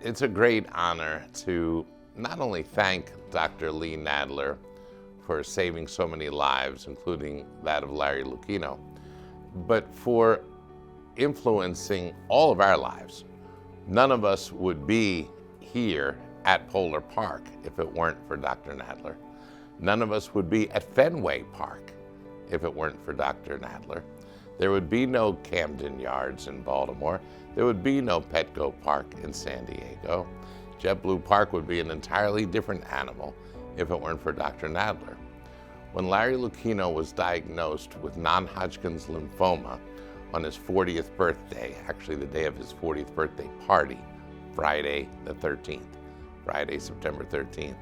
It's a great honor to not only thank Dr. Lee Nadler for saving so many lives, including that of Larry Lucchino, but for influencing all of our lives. None of us would be here at Polar Park if it weren't for Dr. Nadler. None of us would be at Fenway Park if it weren't for Dr. Nadler. There would be no Camden Yards in Baltimore. There would be no Petco Park in San Diego. JetBlue Park would be an entirely different animal if it weren't for Dr. Nadler. When Larry Lucchino was diagnosed with non-Hodgkin's lymphoma on his 40th birthday, actually the day of his 40th birthday party, Friday the 13th, Friday, September 13th,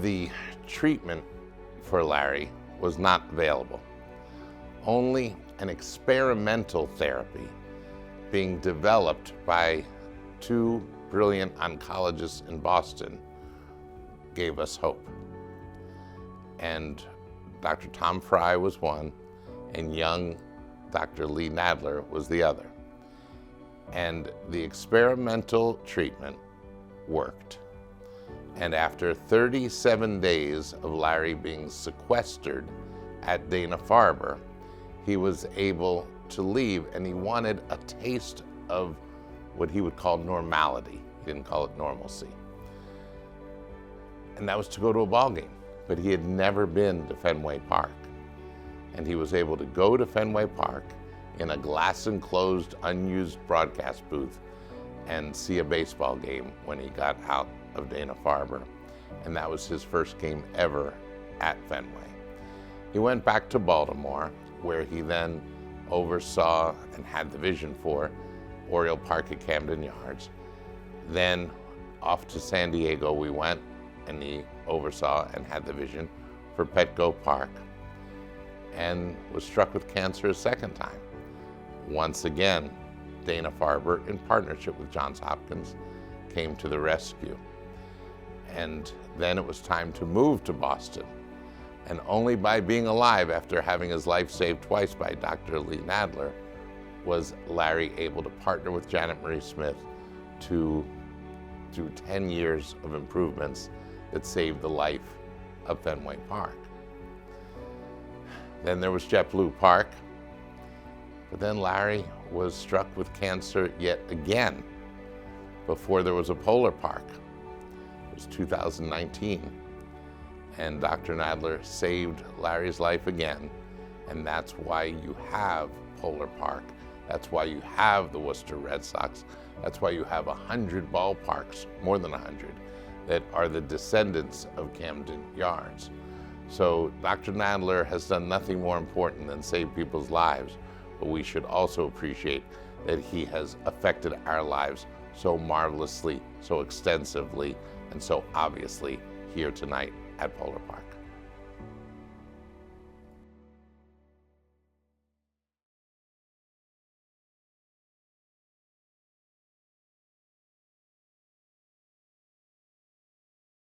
the treatment for Larry was not available. Only an experimental therapy being developed by two brilliant oncologists in Boston gave us hope. And Dr. Tom Fry was one, and young Dr. Lee Nadler was the other. And the experimental treatment worked. And after 37 days of Larry being sequestered at Dana-Farber, he was able to leave, and he wanted a taste of what he would call normality. He didn't call it normalcy. And that was to go to a ball game. But he had never been to Fenway Park. And he was able to go to Fenway Park in a glass-enclosed, unused broadcast booth and see a baseball game when he got out of Dana-Farber. And that was his first game ever at Fenway. He went back to Baltimore, where he then oversaw and had the vision for Oriole Park at Camden Yards. Then off to San Diego we went, and he oversaw and had the vision for Petco Park, and was struck with cancer a second time. Once again, Dana-Farber, in partnership with Johns Hopkins, came to the rescue. And then it was time to move to Boston. And only by being alive after having his life saved twice by Dr. Lee Nadler was Larry able to partner with Janet Marie Smith to do 10 years of improvements that saved the life of Fenway Park. Then there was JetBlue Park, but then Larry was struck with cancer yet again before there was a Polar Park. It was 2019, and Dr. Nadler saved Larry's life again, and that's why you have Polar Park. That's why you have the Worcester Red Sox. That's why you have 100 ballparks, more than 100, that are the descendants of Camden Yards. So Dr. Nadler has done nothing more important than save people's lives, but we should also appreciate that he has affected our lives so marvelously, so extensively, and so obviously here tonight at Polar Park.